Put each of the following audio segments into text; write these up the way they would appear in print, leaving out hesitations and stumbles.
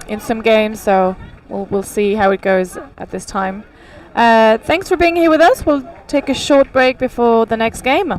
in some games, so we'll see how it goes at this time. Thanks for being here with us. We'll take a short break before the next game.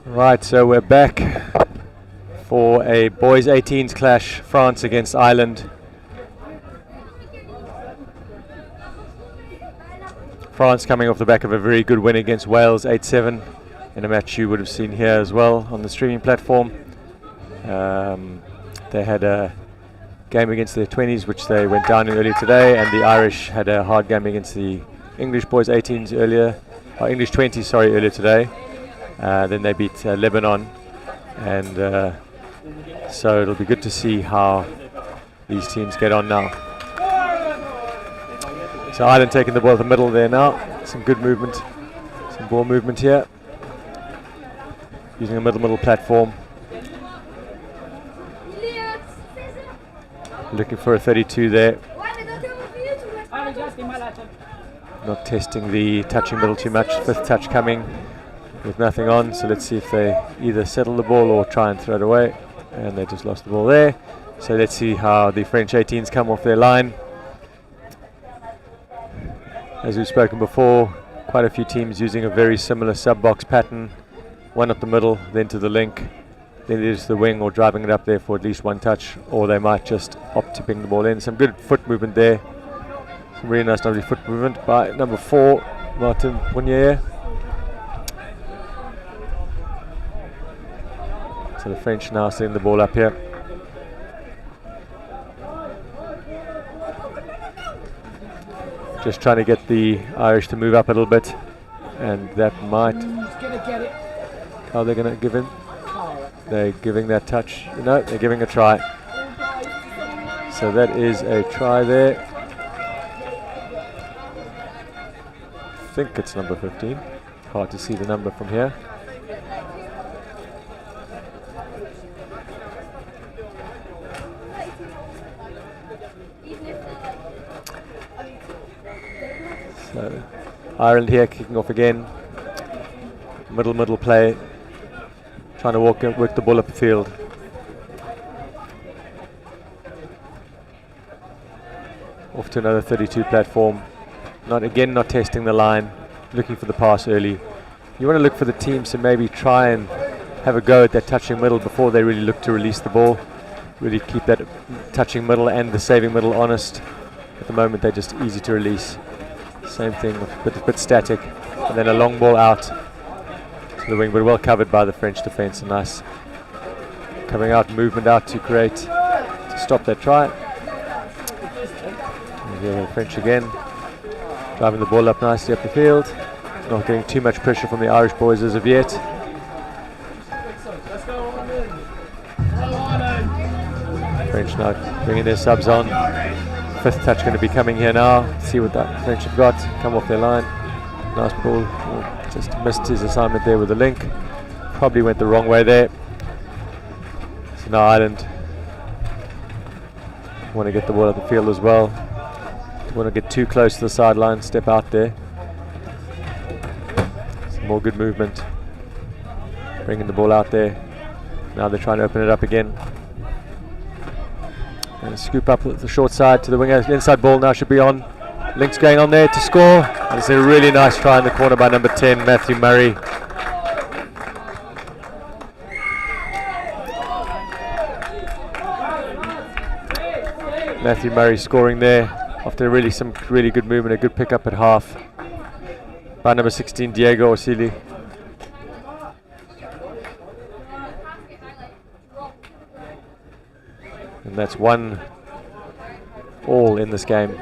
Right, so we're back for a boys 18s clash, France against Ireland. France coming off the back of a very good win against Wales, 8-7, in a match you would have seen here as well on the streaming platform. They had a game against their 20s, which they went down in earlier today, and the Irish had a hard game against the English boys 18s earlier, or English 20s, sorry, earlier today. Then they beat Lebanon, and so it'll be good to see how these teams get on now. So Ireland taking the ball at the middle there now. Some good movement, some ball movement here, using a middle platform. Looking for a 32 there. Not testing the touching middle too much. Fifth touch coming with nothing on, so let's see if they either settle the ball or try and throw it away, and they just lost the ball there. So let's see how the French 18s come off their line. As we've spoken before, quite a few teams using a very similar sub-box pattern, one up the middle, then to the link, then either to the wing or driving it up there for at least one touch, or they might just opt to ping the ball in. Some good foot movement there, some really nice lovely foot movement by number 4, Martin Pounier. So the French now setting the ball up here. Just trying to get the Irish to move up a little bit, and that might. How are they going to give in? They're giving that touch. No, they're giving a try. So that is a try there. I think it's number 15. Hard to see the number from here. So Ireland here kicking off again. Middle play. Trying to work the ball up the field. Off to another 32 platform. Not testing the line. Looking for the pass early. You want to look for the teams to maybe try and have a go at that touching middle before they really look to release the ball. Really keep that touching middle and the saving middle honest. At the moment they're just easy to release. Same thing, a bit static. And then a long ball out to the wing, but well covered by the French defence. A nice coming out, movement out to create, to stop that try. And here the French again, driving the ball up nicely up the field. Not getting too much pressure from the Irish boys as of yet. French now bringing their subs on. Fifth touch going to be coming here now. See what that French have got. Come off their line. Nice ball. Oh, just missed his assignment there with the link. Probably went the wrong way there. So now Ireland want to get the ball up the field as well. Don't want to get too close to the sideline. Step out there. Some more good movement. Bringing the ball out there. Now they're trying to open it up again. And scoop up the short side to the winger. Inside ball now should be on. Link's going on there to score. And it's a really nice try in the corner by number 10, Matthew Murray. Matthew Murray scoring there after some really good movement, a good pickup at half by number 16, Diego Osili. And that's 1-all in this game.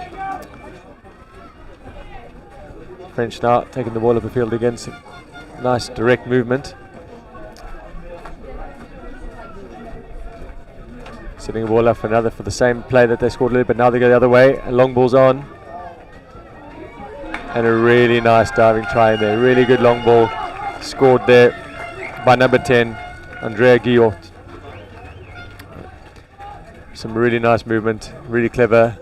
French now taking the ball up the field again. Some nice direct movement. Setting the ball up for the same play that they scored a little bit. Now they go the other way. And long ball's on. And a really nice diving try in there. Really good long ball scored there by number 10, Andrea Guillot. Some really nice movement, really clever.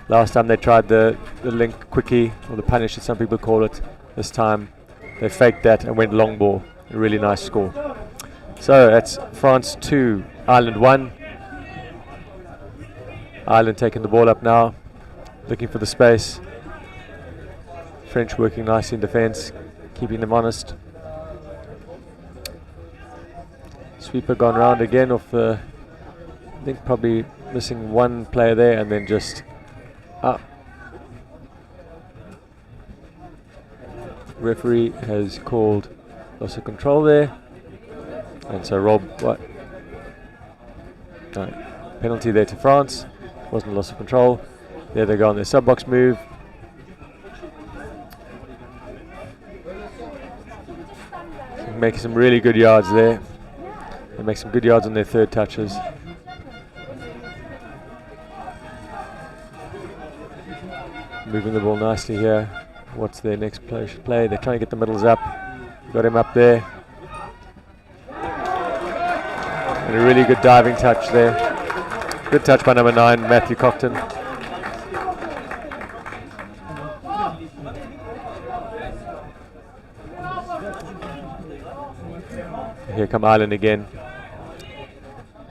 Last time they tried the link quickie, or the punish as some people call it. This time they faked that and went long ball. A really nice score. So that's France 2, Ireland 1. Ireland taking the ball up now, looking for the space. French working nicely in defence, keeping them honest. Sweeper gone round again off the, I think probably missing one player there, and then just up. Referee has called loss of control there, and so Rob, what? No, penalty there to France. Wasn't a loss of control. There they go on their sub-box move. Making some really good yards there. They make some good yards on their third touches. Moving the ball nicely here. What's their next play? They're trying to get the middles up. Got him up there. And a really good diving touch there. Good touch by number 9, Matthew Cockton. Here come Ireland again.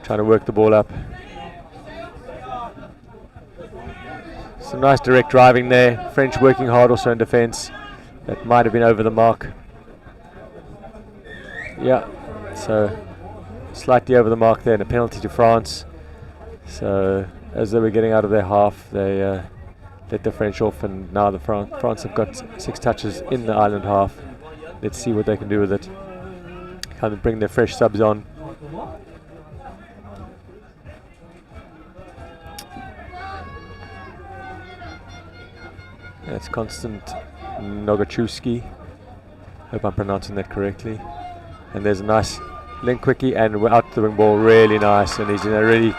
Trying to work the ball up. Some nice direct driving there. French working hard also in defence. That might have been over the mark. Yeah, so slightly over the mark there, and a penalty to France. So as they were getting out of their half, they let the French off, and now the France have got 6 touches in the Ireland half. Let's see what they can do with it. Kind of bring their fresh subs on. That's Constant Nogachewski. Hope I'm pronouncing that correctly. And there's a nice link quickie, and we're out the wing ball, really nice. And he's in a really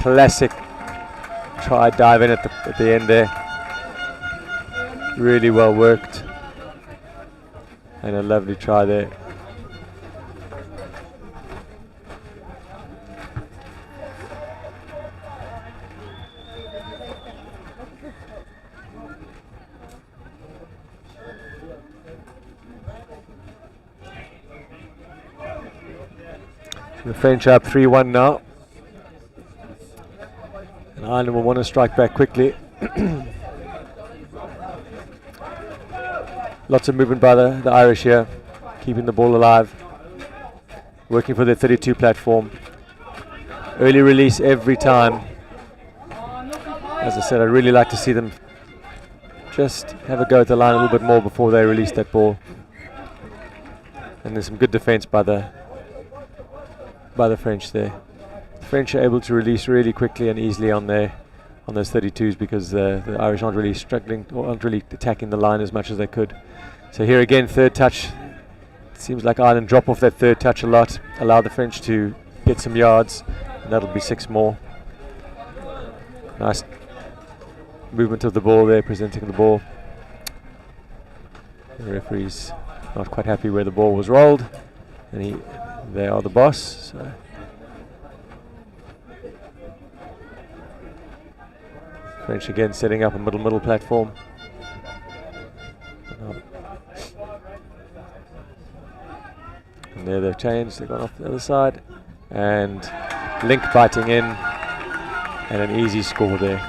classic try dive in at the end there. Really well worked. And a lovely try there. The French are up 3-1 now. And Ireland will want to strike back quickly. Lots of movement by the Irish here, keeping the ball alive, working for their 32 platform. Early release every time. As I said, I'd really like to see them just have a go at the line a little bit more before they release that ball. And there's some good defense by the French there. The French are able to release really quickly and easily on those 32s because the Irish aren't really struggling or aren't really attacking the line as much as they could. So here again, third touch. It seems like Ireland drop off that third touch a lot, allow the French to get some yards, and that'll be 6 more. Nice movement of the ball there, presenting the ball. The referee's not quite happy where the ball was rolled, and they are the boss. So French again setting up a middle platform. And there they've changed, they've gone off the other side. And Link biting in, and an easy score there.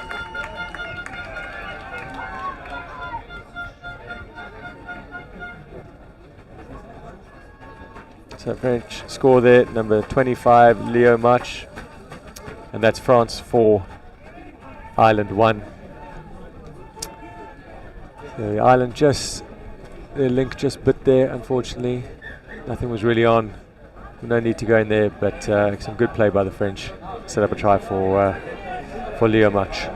So French score there, number 25, Leo March. And that's France 4, Ireland 1. So the Ireland their Link just bit there, unfortunately. Nothing was really on. No need to go in there, but some good play by the French. Set up a try for Leo March.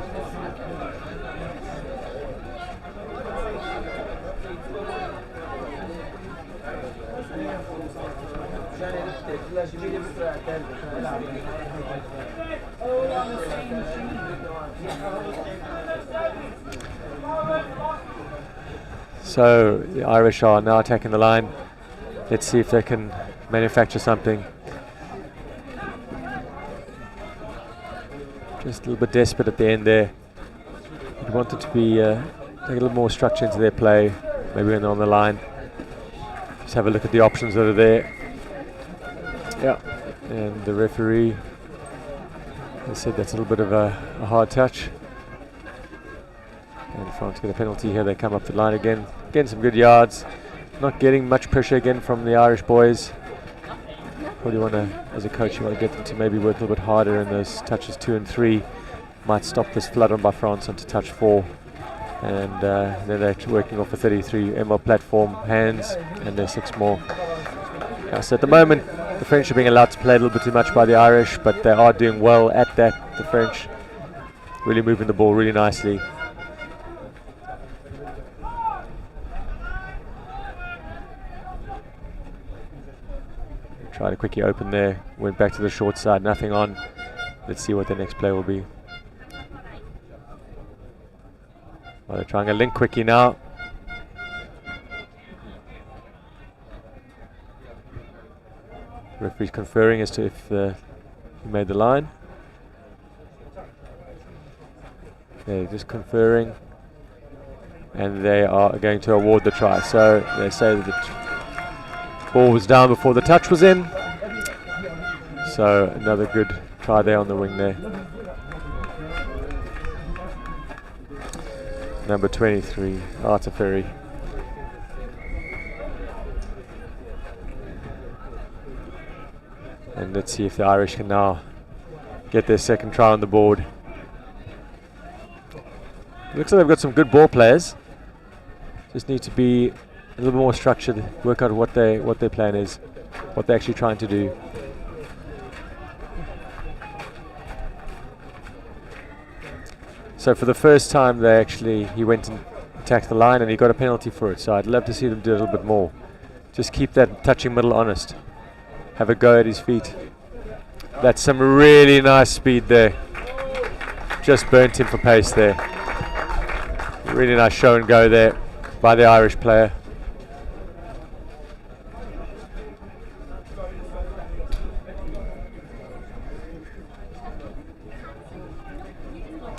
So the Irish are now attacking the line. Let's see if they can manufacture something. Just a little bit desperate at the end there. We wanted to be take a little more structure into their play, maybe when they're on the line. Just have a look at the options that are there. Yeah, and the referee has said that's a little bit of a hard touch. And France get a penalty here. They come up the line again. Again, some good yards. Not getting much pressure again from the Irish boys. Probably want to, as a coach, you want to get them to maybe work a little bit harder in those touches 2 and 3. Might stop this flood on by France onto touch 4. And then they're working off a 33 ML platform, hands, and there's 6 more. So at the moment, the French are being allowed to play a little bit too much by the Irish, but they are doing well at that, the French. Really moving the ball really nicely. Tried a quickie open there, went back to the short side, nothing on. Let's see what the next play will be. Well, they're trying a link quickie now. Referee's conferring as to if he made the line. They're just conferring, and they are going to award the try. So they say that the ball was down before the touch was in. So another good try there on the wing there. Number 23, Arthur Ferry. And let's see if the Irish can now get their second try on the board. Looks like they've got some good ball players. Just need to be a little bit more structured, work out what their plan is, what they're actually trying to do. So for the first time he went and attacked the line and he got a penalty for it. So I'd love to see them do a little bit more. Just keep that touching middle honest. Have a go at his feet. That's some really nice speed there. Just burnt him for pace there. Really nice show and go there by the Irish player.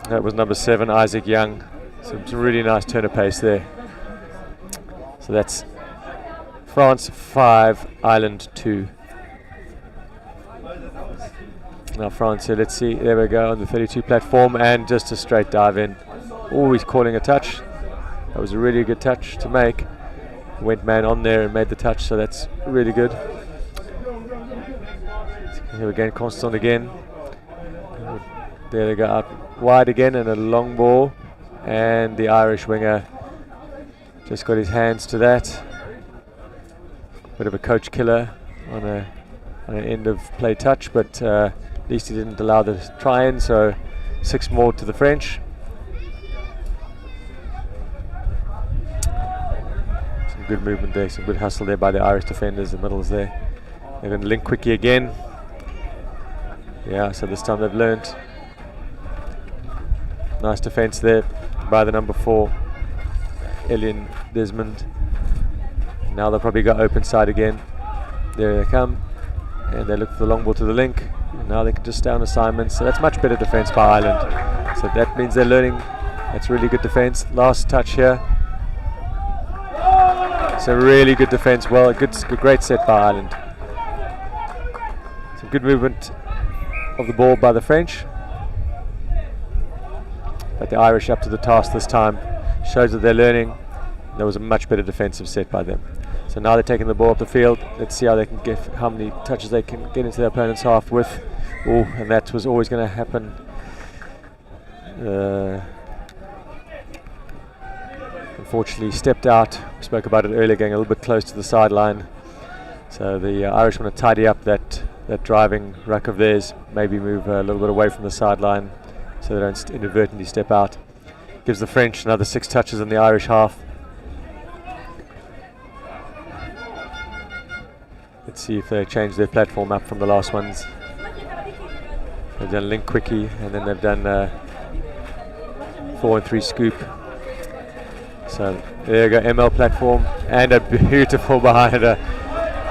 That was number 7, Isaac Young. Some really nice turn of pace there. So that's France 5, Ireland 2. Now France here, let's see, there we go on the 32 platform, and just a straight dive in. Always calling a touch. That was a really good touch to make. Went man on there and made the touch, so that's really good. Here again, Constant again. There they go, out wide again, and a long ball, and the Irish winger just got his hands to that. Bit of a coach killer on an end of play touch, but at least he didn't allow the try in, so 6 more to the French. Some good movement there, some good hustle there by the Irish defenders. The middle's there. They're going to link quickly again. Yeah, so this time they've learnt. Nice defence there by the number 4, Elian Desmond. Now they'll probably go open side again. There they come, and they look for the long ball to the link. And now they can just stay on assignment. So that's much better defence by Ireland. So that means they're learning. That's really good defence. Last touch here. So really good defence. Well, a great set by Ireland. Some good movement of the ball by the French. But the Irish up to the task this time. Shows that they're learning. There was a much better defensive set by them. So now they're taking the ball up the field. Let's see how they can get, how many touches they can get into their opponent's half with. Oh, and that was always going to happen. Unfortunately, stepped out. We spoke about it earlier, getting a little bit close to the sideline. So the Irish want to tidy up that driving ruck of theirs. Maybe move a little bit away from the sideline, so they don't inadvertently step out. Gives the French another 6 touches in the Irish half. Let's see if they change their platform up from the last ones. They've done link quickie, and then they've done 4 and 3 scoop. So there you go, ML platform, and a beautiful behind her.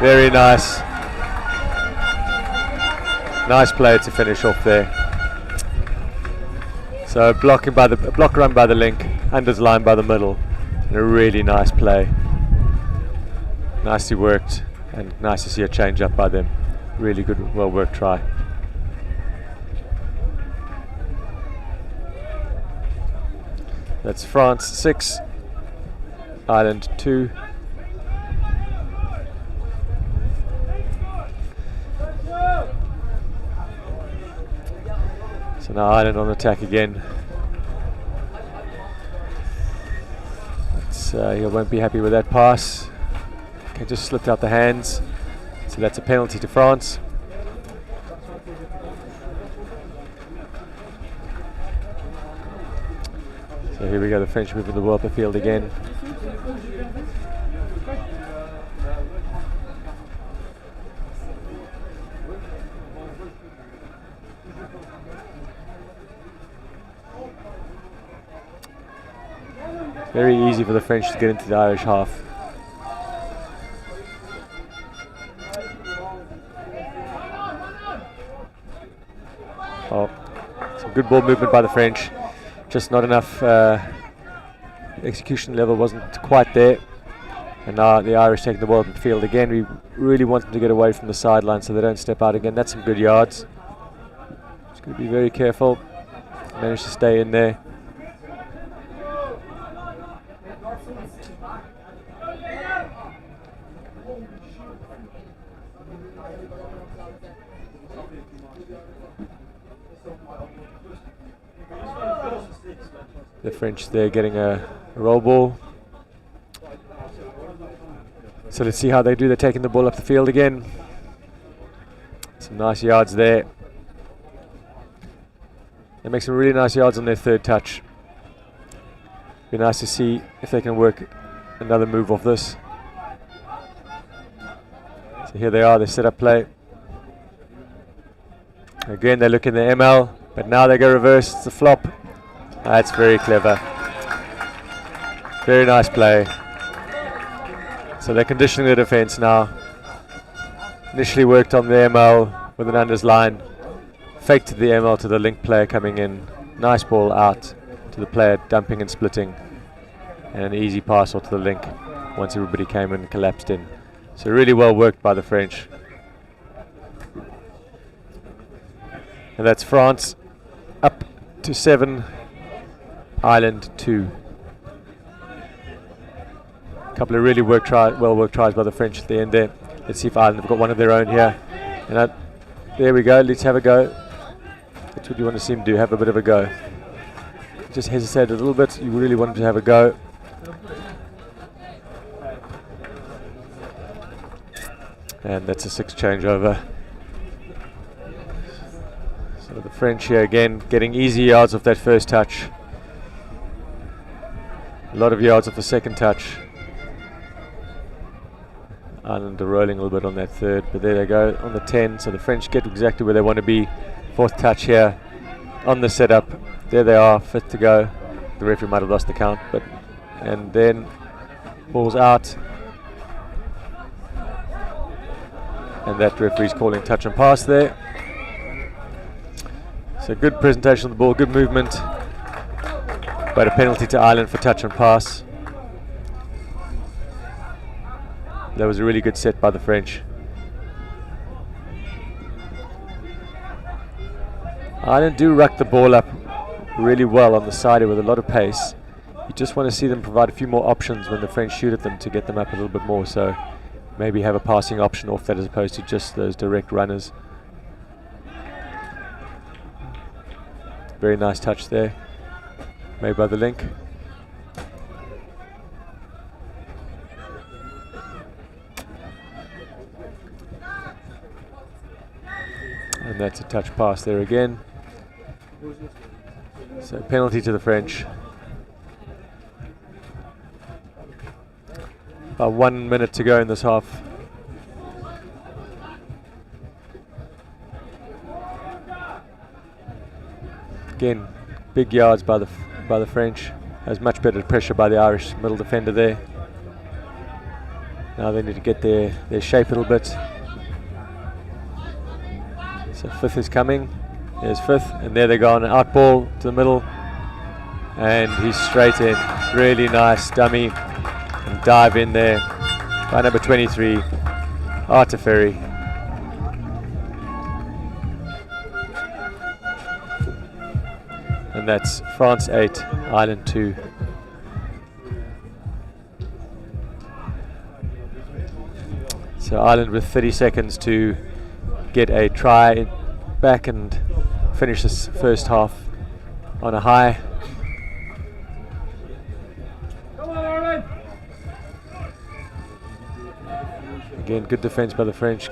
Very nice. Nice play to finish off there. So block run by the link, unders line by the middle, and a really nice play. Nicely worked, and nice to see a change up by them. Really good, well worked try. That's France 6, Ireland 2. So now Ireland on attack again. He won't be happy with that pass. Okay, just slipped out the hands. So that's a penalty to France. So here we go, the French moving the ball up the field again. Very easy for the French to get into the Irish half. Oh, some good ball movement by the French. Just not enough, execution level wasn't quite there. And now the Irish taking the ball up the field again. We really want them to get away from the sideline so they don't step out again. That's some good yards. Just got to be very careful. Managed to stay in there. The French there getting a roll ball. So let's see how they do. They're taking the ball up the field again. Some nice yards there. They make some really nice yards on their third touch. Be nice to see if they can work another move off this. So here they are, they set up play. Again, they look in the ML, but now they go reverse. It's a flop. That's very clever. Very nice play. So they're conditioning the defense now. Initially worked on the ML with an unders line. Faked the ML to the link player coming in. Nice ball out to the player dumping and splitting. And an easy pass off to the link once everybody came and collapsed in. So really well worked by the French. And that's France up to 7, Ireland 2. A couple of really well worked tries by the French at the end there. Let's see if Ireland have got one of their own here. And there we go. Let's have a go. That's what you want to see him do. Have a bit of a go. Just hesitated a little bit. You really wanted to have a go. And that's a 6 changeover. So the French here again getting easy yards off that first touch. A lot of yards off the second touch. Ireland are rolling a little bit on that third, but there they go on the 10. So the French get exactly where they want to be. Fourth touch here on the setup. There they are, 5th to go. The referee might have lost the count, and then ball's out. And that referee's calling touch and pass there. So good presentation of the ball, good movement, but a penalty to Ireland for touch and pass. That was a really good set by the French. Ireland do ruck the ball up really well on the side with a lot of pace. You just want to see them provide a few more options when the French shoot at them to get them up a little bit more. So maybe have a passing option off that as opposed to just those direct runners. Very nice touch there, made by the link. And that's a touch pass there again. So penalty to the French. About 1 minute to go in this half. Again, big yards by the French. Has much better pressure by the Irish middle defender there. Now they need to get their shape a little bit. So 5th is coming. There's 5th, and there they go on an out ball to the middle, and he's straight in. Really nice dummy and dive in there by number 23, Arteferi. And that's France 8, Ireland 2. So Ireland with 30 seconds to get a try back and finish this first half on a high. Again, good defense by the French.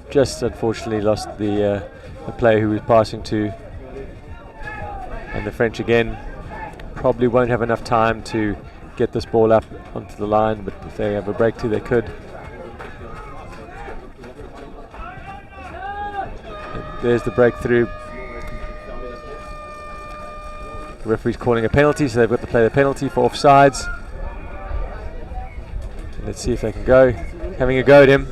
Just unfortunately lost the player who was passing to. And the French again probably won't have enough time to get this ball up onto the line, but if they have a breakthrough, they could. There's the breakthrough. The referee's calling a penalty, so they've got to play the penalty for offsides. And let's see if they can go. Having a go at him.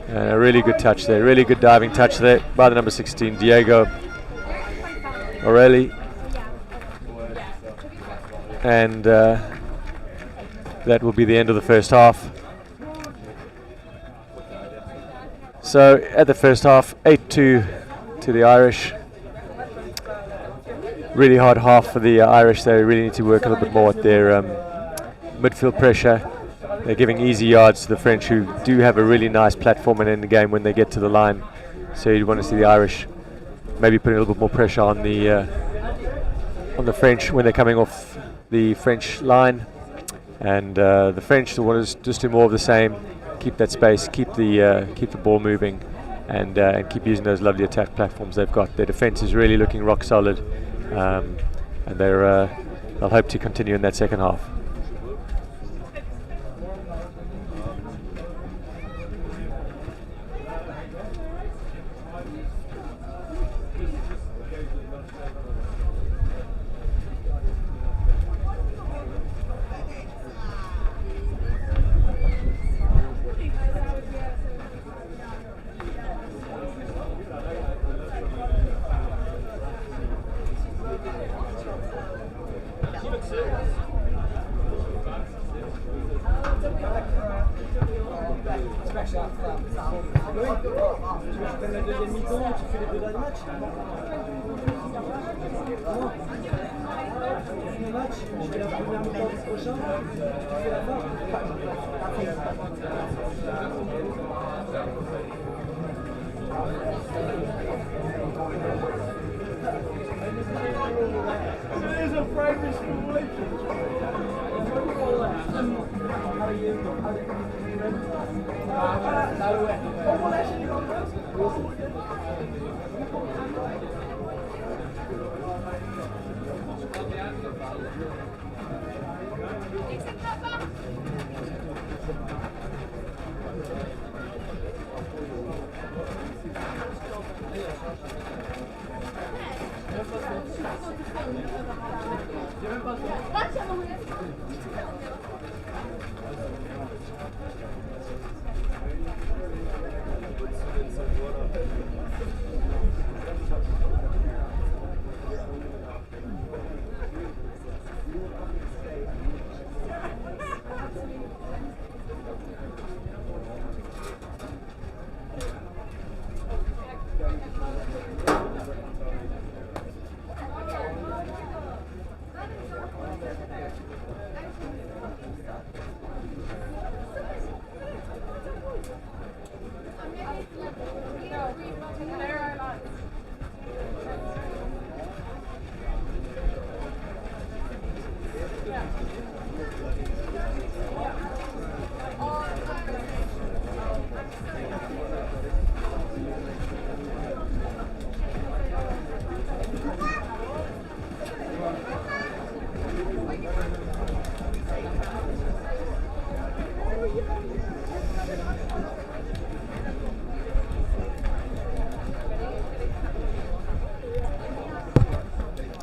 And a really good touch there, really good diving touch there by the number 16, Diego O'Reilly. And that will be the end of the first half. So at the first half, 8-2 to the Irish. Really hard half for the Irish. They really need to work a little bit more at their midfield pressure. They're giving easy yards to the French, who do have a really nice platform and end the game when they get to the line. So you'd want to see the Irish maybe putting a little bit more pressure on the French when they're coming off the French line. And the French want to just do more of the same. Keep that space, keep the ball moving, and keep using those lovely attack platforms they've got. Their defence is really looking rock solid, and they'll hope to continue in that second half.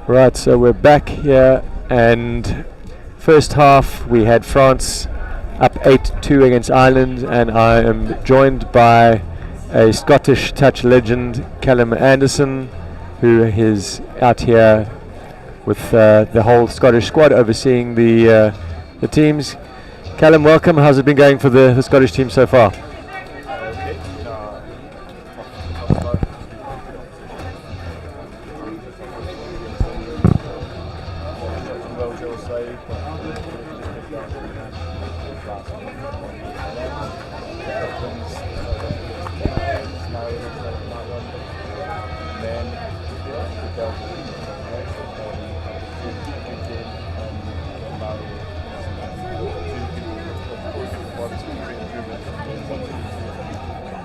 Right, so we're back here, and first half we had France up 8-2 against Ireland, and I am joined by a Scottish touch legend, Callum Anderson, who is out here with the whole Scottish squad overseeing the teams. Callum, welcome. How's it been going for the Scottish team so far?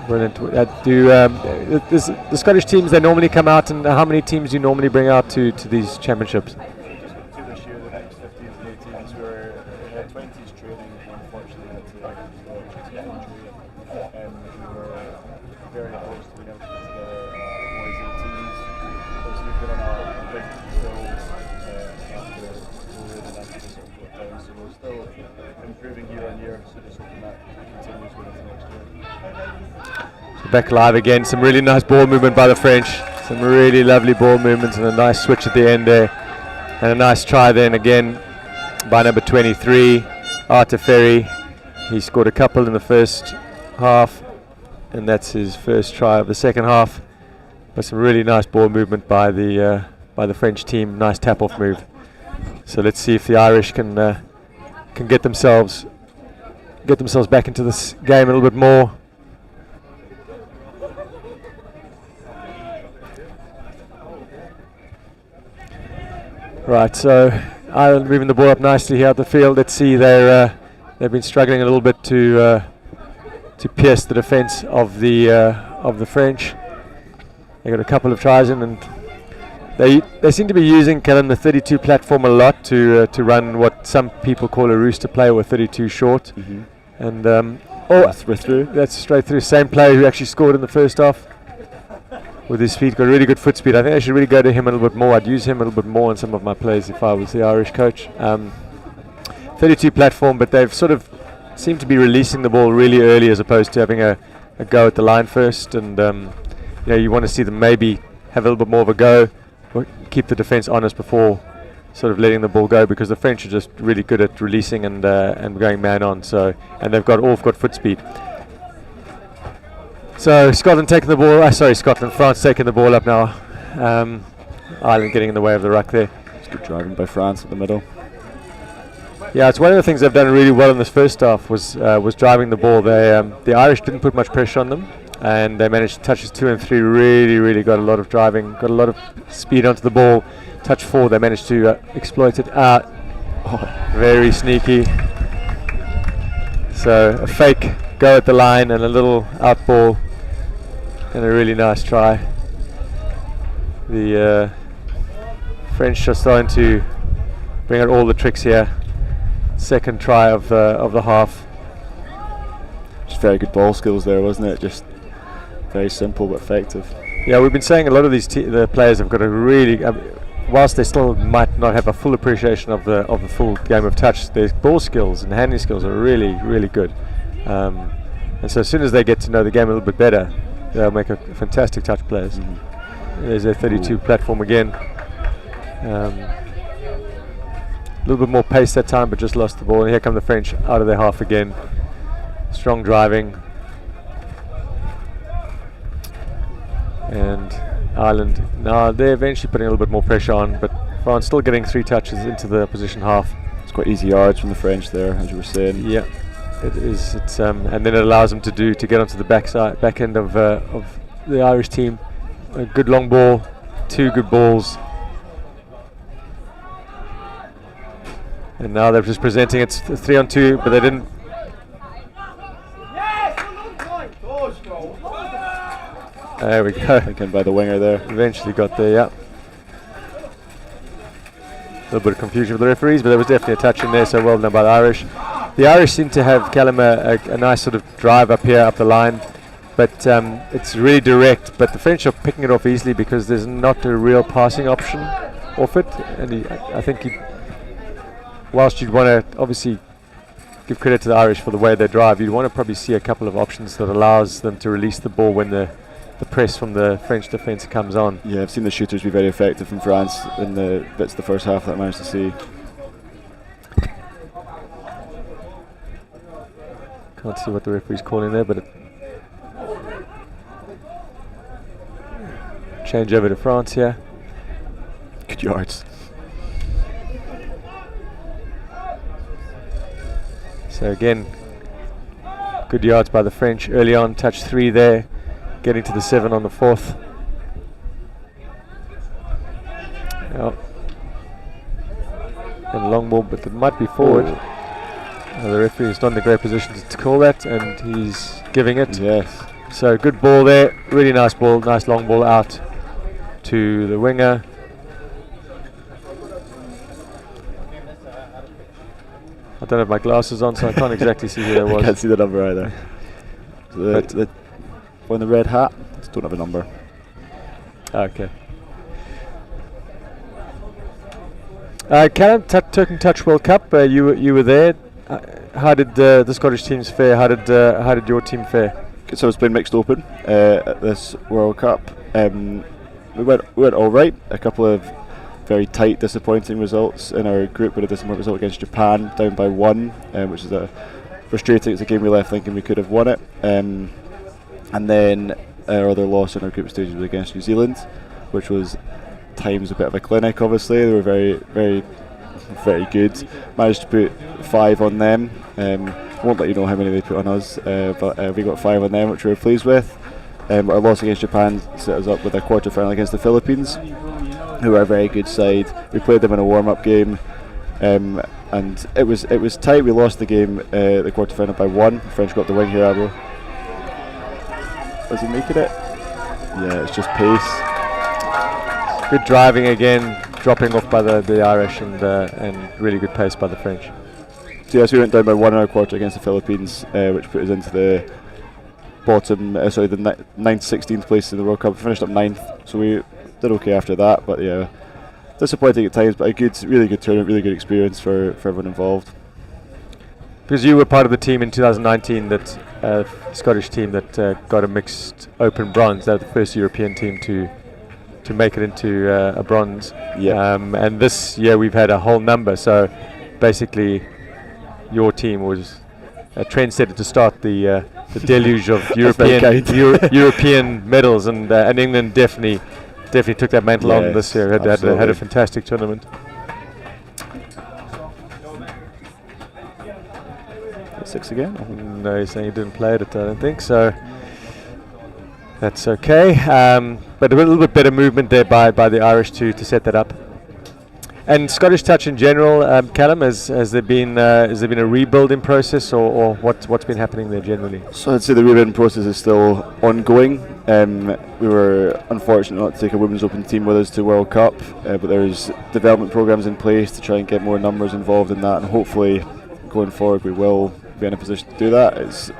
Brilliant. The Scottish teams, they normally come out, and how many teams do you normally bring out to these championships? Two this year, the next 15s and 18s, we had 20s training, unfortunately had to get injury. We were very close to being able to put together boys 18s. So we've been on a big build after COVID and after this sort of down, so we're still improving year on year, so just hoping that continues with us next year. So back live again, some really nice ball movement by the French, some really lovely ball movements and a nice switch at the end there, and a nice try then again by number 23, Arthur Ferry. He scored a couple in the first half, and that's his first try of the second half. But some really nice ball movement by the French team, nice tap-off move. So let's see if the Irish can get themselves back into this game a little bit more. Right, so Ireland moving the ball up nicely here at the field. Let's see, they've been struggling a little bit to pierce the defence of the French. They got a couple of tries in, and they seem to be using the 32 platform a lot to run what some people call a rooster play, or 32 short. Mm-hmm. And through. That's straight through. Same player who actually scored in the first half. With his feet, got really good foot speed. I think I should really go to him a little bit more. I'd use him a little bit more in some of my plays if I was the Irish coach. 32 platform, but they've sort of seemed to be releasing the ball really early as opposed to having a go at the line first. And you want to see them maybe have a little bit more of a go, or keep the defence honest before sort of letting the ball go, because the French are just really good at releasing and going man on. So, and they've got foot speed. So Scotland taking the ball. France taking the ball up now. Ireland getting in the way of the ruck there. It's good driving by France at the middle. Yeah, it's one of the things they've done really well in this first half was driving the ball. The Irish didn't put much pressure on them, and they managed to touches 2 and 3 really got a lot of driving, got a lot of speed onto the ball. Touch 4 they managed to exploit it out. Very sneaky. So a fake go at the line and a little out ball and a really nice try. The French are starting to bring out all the tricks here. Second try of the half. Just very good ball skills there, wasn't it? Just very simple but effective. Yeah, we've been saying a lot of these the players have got a really, whilst they still might not have a full appreciation of the full game of touch, their ball skills and handling skills are really good. And so as soon as they get to know the game a little bit better, they'll make a fantastic touch players. There's their 32 platform again. A little bit more pace that time, but just lost the ball. And here come the French out of their half again. Strong driving. And Ireland, now they're eventually putting a little bit more pressure on, but France still getting 3 touches into the opposition half. It's quite easy yards from the French there, as you were saying. Yeah, it is. It's and then it allows them to get onto the back end of the Irish team. A good long ball, 2 good balls. And now they're just presenting it 3 on 2, but they didn't. There we go. Thinking by the winger there. Eventually got there, yeah. A little bit of confusion with the referees, but there was definitely a touch in there, so well done by the Irish. The Irish seem to have, Callum, a nice sort of drive up here, up the line, but it's really direct, but the French are picking it off easily because there's not a real passing option off it, and I think whilst you'd want to obviously give credit to the Irish for the way they drive, you'd want to probably see a couple of options that allows them to release the ball when the press from the French defence comes on. Yeah, I've seen the shooters be very effective from France in the bits of the first half that I managed to see. Can't see what the referee's calling there, but change over to France here. Good yards. So again, good yards by the French early on, touch 3 there, getting to the 7 on the 4th. Oh. And long ball, but it might be forward. The referee is not in a great position to call that, and he's giving it. Yes. So good ball there, really nice ball, nice long ball out to the winger. I don't have my glasses on, so I can't exactly see who there was. I can't see the number either. So the one in the red hat, just don't have a number. Okay. Callum, Turk and Touch World Cup. You were there. How did the Scottish teams fare? How did your team fare? So it's been mixed open at this World Cup. We went all right. A couple of very tight, disappointing results in our group. We had a disappointing result against Japan, down by 1, which is frustrating. It's a game we left thinking we could have won it. And then our other loss in our group stage was against New Zealand, which was times a bit of a clinic. Obviously, they were very good. Managed to put 5 on them. Won't let you know how many they put on us, but we got 5 on them, which we were pleased with. Our loss against Japan set us up with a quarter-final against the Philippines, who are a very good side. We played them in a warm-up game, and it was tight. We lost the game, the quarter-final by 1. The French got the wing here, Abo. Was he making it? Yeah, it's just pace. Good driving again, dropping off by the Irish, and really good pace by the French. So yes, we went down by 1 in our quarter against the Philippines, which put us into the bottom, the 9th, 16th place in the World Cup. We finished up 9th, so we did okay after that. But yeah, disappointing at times, but really good tournament, really good experience for everyone involved. Because you were part of the team in 2019, that Scottish team that got a mixed open bronze. They were the first European team to make it into a bronze. Yeah. And this year we've had a whole number. So basically, your team was a trendsetter to start the the deluge of very kind. European medals, and England definitely took that mantle on this year. Had a fantastic tournament. 6 again? No, he's saying he didn't play it. I don't think so. That's okay. But a little bit better movement there by the Irish to set that up. And Scottish touch in general, Callum, has there been a rebuilding process, or what's been happening there generally? So I'd say the rebuilding process is still ongoing. We were unfortunate not to take a Women's Open team with us to World Cup, but there's development programs in place to try and get more numbers involved in that, and hopefully going forward we will be in a position to do that. It's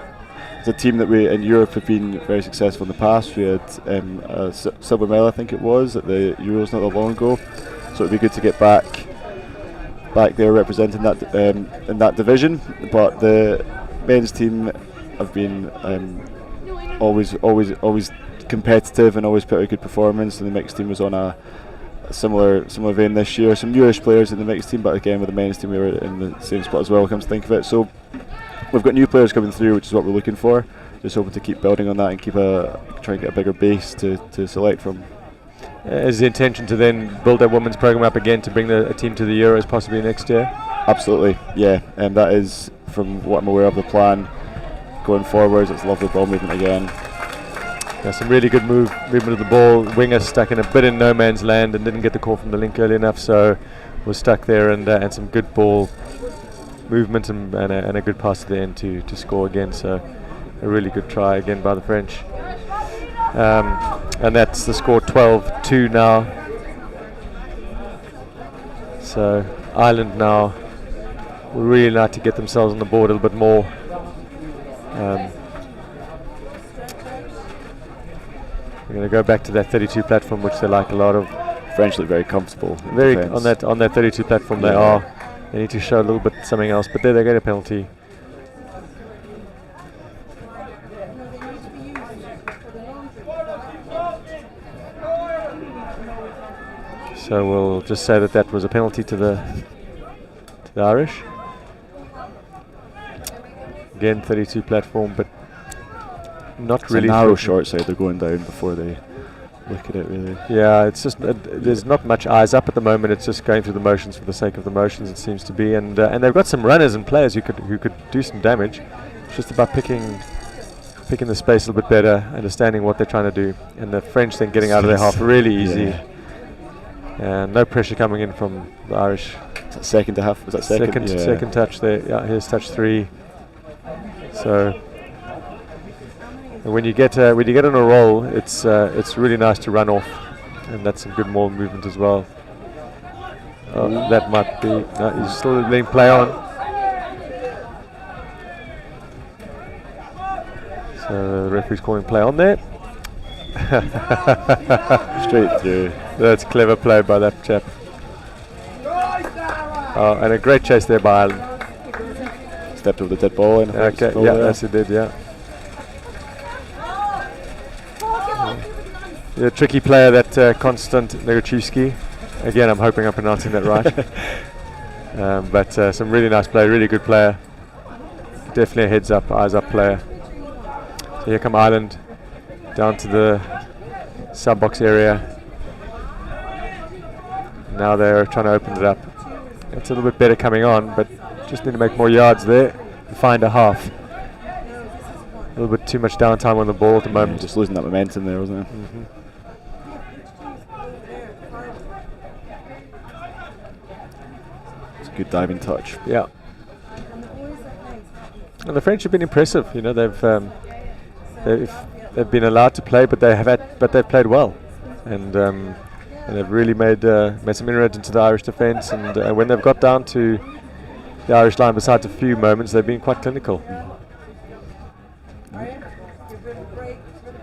a team that we in Europe have been very successful in the past. We had a silver medal, I think it was, at the Euros not that long ago. So it'd be good to get back there representing that in that division. But the men's team have been always competitive and always put out a good performance. And the mixed team was on a similar vein this year. Some newish players in the mixed team, but again with the men's team we were in the same spot as well. Come to think of it, so we've got new players coming through, which is what we're looking for. Just hoping to keep building on that and try and get a bigger base to select from. Is the intention to then build that women's program up again to bring a team to the Euros possibly next year? Absolutely, yeah. And that is, from what I'm aware of, the plan going forwards. It's lovely ball movement again. Some really good movement of the ball. Winger stuck in a bit in no man's land and didn't get the call from the link early enough, so was stuck there, and some good ball movement and a good pass to the end to score again. So a really good try again by the French. And that's the score, 12-2 now. So Ireland now would really like to get themselves on the board a little bit more. We're going to go back to that 32 platform, which they like a lot of. French look very comfortable. Very on that 32 platform, they are. They need to show a little bit something else, but there they get a penalty. So we'll just say that was a penalty to the Irish. Again, 32 platform, but not it's really. A narrow short side. They're going down before they look at it, really. Yeah, it's just there's not much eyes up at the moment. It's just going through the motions for the sake of the motions, it seems to be. And they've got some runners and players who could do some damage. It's just about picking the space a little bit better, understanding what they're trying to do, and the French then getting out of their half really easy. Yeah. And no pressure coming in from the Irish. Is that second to half? Was that second? Second touch there. Yeah, here's touch 3. So when you get on a roll, it's really nice to run off, and that's some good ball movement as well. That might be. No, he's still letting play on. So the referee's calling play on there. Straight through. That's clever play by that chap. And a great chase there by Ireland. Stepped over the dead ball in. Okay, yeah, that's it did, yeah. The tricky player, that Constant Negachewski. Again, I'm hoping I'm pronouncing that right. But some really nice play, really good player. Definitely a heads up, eyes up player. So here come Ireland down to the sub-box area. Now they're trying to open it up. It's a little bit better coming on, but just need to make more yards there and find a half. A little bit too much downtime on the ball at the moment. Just losing that momentum there, wasn't it? Mm-hmm. It's a good diving touch. Yeah. And the French have been impressive. You know, they've been allowed to play, but they've played well, and they've really made some inroads into the Irish defence. And when they've got down to the Irish line, besides a few moments, they've been quite clinical.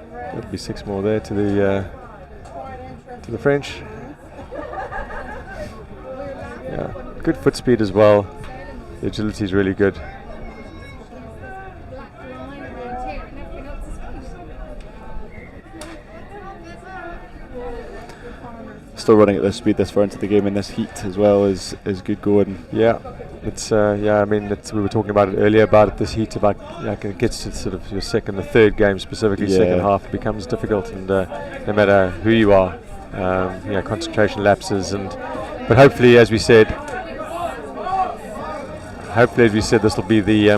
There'll be 6 more there to the French. Yeah, good foot speed as well. The agility is really good. Still running at this speed this far into the game in this heat as well is good going. Yeah, It's yeah. I mean, we were talking about it earlier about this heat. About it gets to sort of your second or third game, specifically second half, it becomes difficult, and no matter who you are, concentration lapses. But hopefully, as we said, this will be the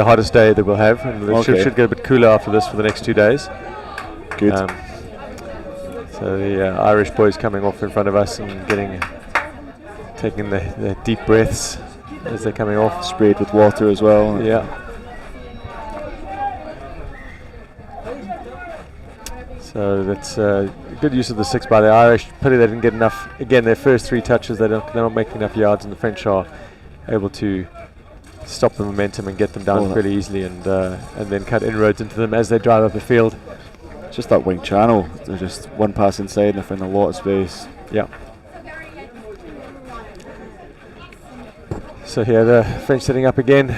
hottest day that we'll have, and it should get a bit cooler after this for the next 2 days. Good. So the Irish boys coming off in front of us and taking the deep breaths as they're coming off. Sprayed with water as well. Yeah. So that's good use of the 6 by the Irish. Pity they didn't get enough. Again, their first 3 touches, they're not making enough yards, and the French are able to stop the momentum and get them down fairly easily, and then cut inroads into them as they drive up the field. Just that wing channel. They're just one pass inside and they find a lot of space. Yeah. So here the French setting up again,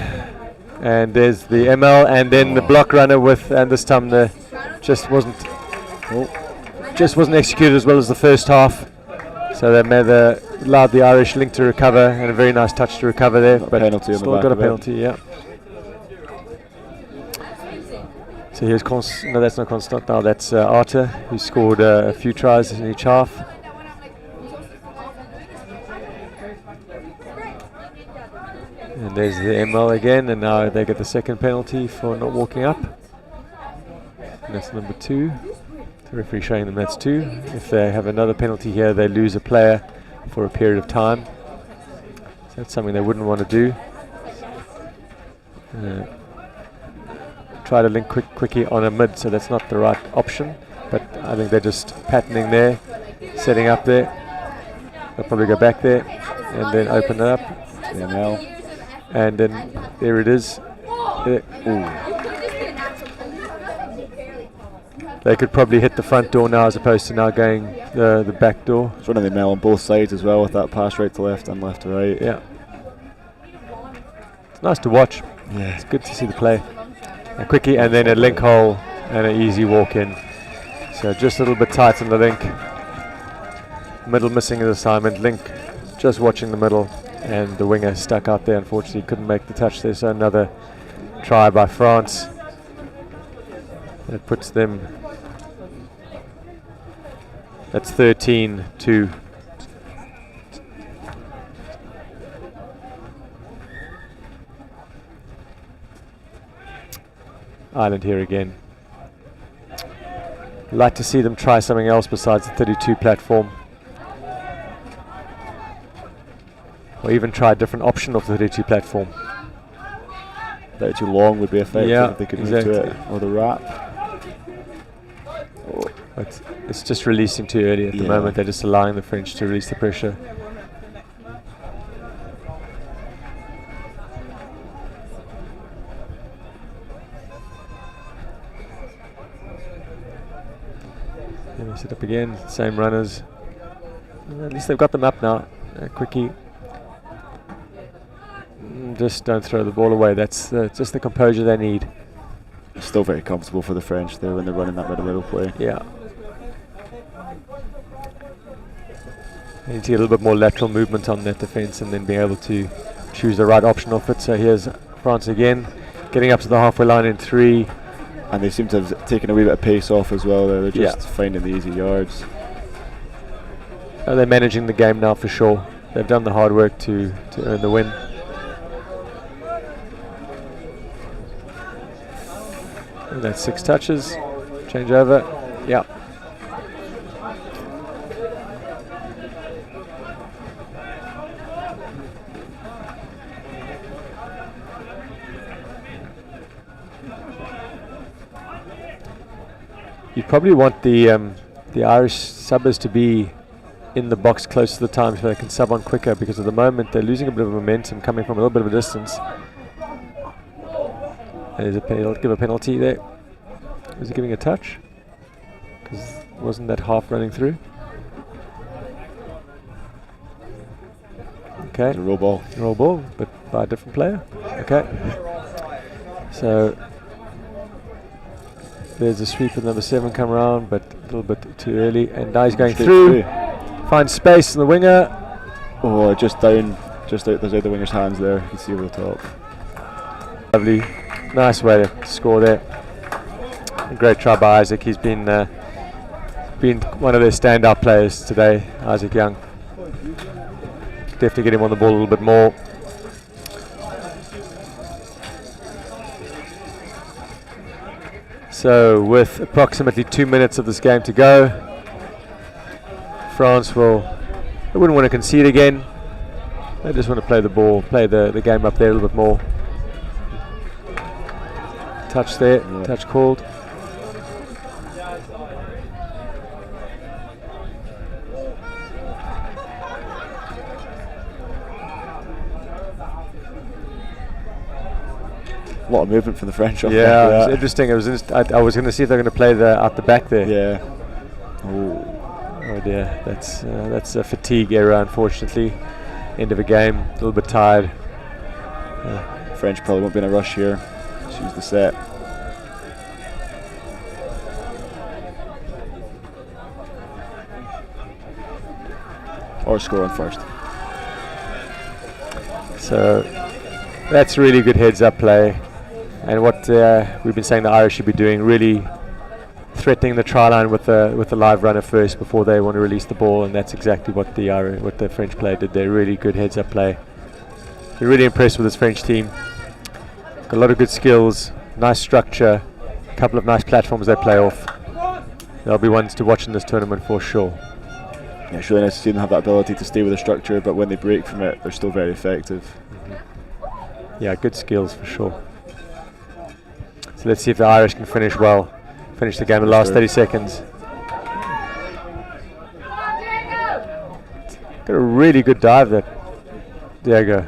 and there's the ML, and then the block runner and this time just wasn't executed as well as the first half. So they allowed the Irish link to recover, and a very nice touch to recover there, but penalty still got a penalty. Yeah. So here's no, that's not Constant now. That's Arthur, who scored a few tries in each half. And there's the ML again, and now they get the second penalty for not walking up. And that's number 2. The referee showing them that's 2. If they have another penalty here, they lose a player for a period of time. So that's something they wouldn't want to do. Try to link quickie on a mid, so that's not the right option. But I think they're just patterning there, setting up there. They'll probably go back there and then open it up. The ML. And then there it is. They could probably hit the front door now as opposed to now going the back door. It's running the ML on both sides as well, with that pass right to left and left to right. Yeah. It's nice to watch. Yeah. It's good to see the play. A quickie and then a link hole and an easy walk in. So just a little bit tight on the link. Middle missing his assignment. Link just watching the middle, and the winger stuck out there. Unfortunately couldn't make the touch there. So another try by France. That puts them. That's 13-2. Ireland here again. Like to see them try something else besides the 32 platform, or even try a different option of the 32 platform. 32 long would be effective if they could move to it, or the wrap. But it's just releasing too early at the moment. They're just allowing the French to release the pressure. Then they set up again, same runners. At least they've got them up now. Quickie. Just don't throw the ball away. That's just the composure they need. Still very comfortable for the French there when they're running that middle play. Yeah. They need to get a little bit more lateral movement on that defence, and then be able to choose the right option of it. So here's France again, getting up to the halfway line in 3. And they seem to have taken a wee bit of pace off as well. They're just finding the easy yards. They're managing the game now for sure. They've done the hard work to earn the win. And that's 6 touches. Change over. Yeah. You'd probably want the Irish subbers to be in the box close to the time so they can sub on quicker, because at the moment they're losing a bit of momentum coming from a little bit of a distance. And they'll give a penalty there. Was he giving a touch? Because wasn't that half running through? Okay. It's a roll ball. Roll ball, but by a different player. Okay. So there's a sweep with number 7 come around, but a little bit too early. And now he's going through. Finds space in the winger. Oh, just down just outside the winger's hands there. You can see over the top. Lovely, nice way to score there. A great try by Isaac. He's been one of their standout players today, Isaac Young. Definitely get him on the ball a little bit more. So with approximately 2 minutes of this game to go, France they wouldn't want to concede again. They just want to play the ball, play the game up there a little bit more. Touch there, touch called. A lot of movement from the French. Yeah, it was interesting. It was I was going to see if they're going to play out the back there. Yeah. Oh dear, that's a fatigue error, unfortunately. End of a game, a little bit tired. French probably won't be in a rush here. Choose the set. Or score on first. So that's really good heads-up play, and what we've been saying the Irish should be doing, really threatening the try line with the live runner first before they want to release the ball, and that's exactly what the French player did there. Really good heads-up play. Been really impressed with this French team. Got a lot of good skills, nice structure, a couple of nice platforms they play off. They'll be ones to watch in this tournament for sure. Yeah, it's really nice to see them have that ability to stay with the structure, but when they break from it, they're still very effective. Yeah, good skills for sure. So let's see if the Irish can finish well. Finish the game in the last 30 seconds. Got a really good dive there, Diego.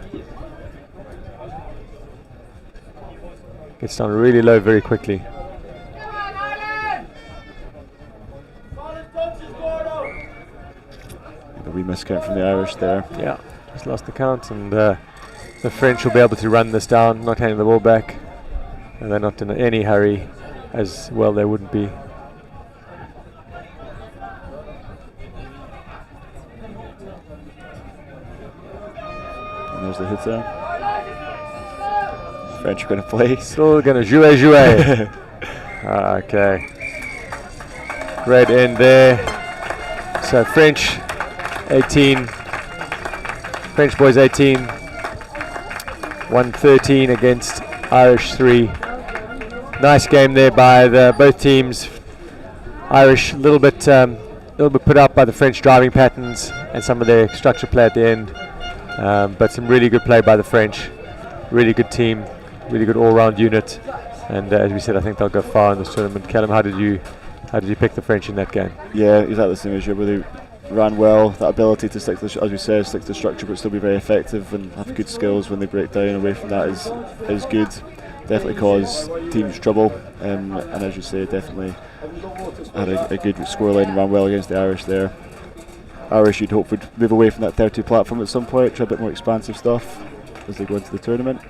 Gets down really low very quickly. A wee miscount from the Irish there. Yeah, just lost the count, and the French will be able to run this down, not handing the ball back, and they're not in any hurry, as well they wouldn't be. And there's the hit there. French are going to play. Still going to jouer. Okay. Great end there. So French 18. French boys 18. 113 against Irish 3. Nice game there by both teams. Irish a little bit put out by the French driving patterns and some of their structure play at the end, but some really good play by the French. Really good team, really good all-round unit, and as we said, I think they'll go far in this tournament. Callum, how did you pick the French in that game? Yeah, exactly the same as you, where they ran well, that ability to stick to, as we said, stick to the structure but still be very effective and have good skills when they break down away from that is good. Definitely cause teams trouble, and as you say, definitely had a good scoreline and ran well against the Irish there. Irish you'd hope would move away from that 32 platform at some point, try a bit more expansive stuff as they go into the tournament.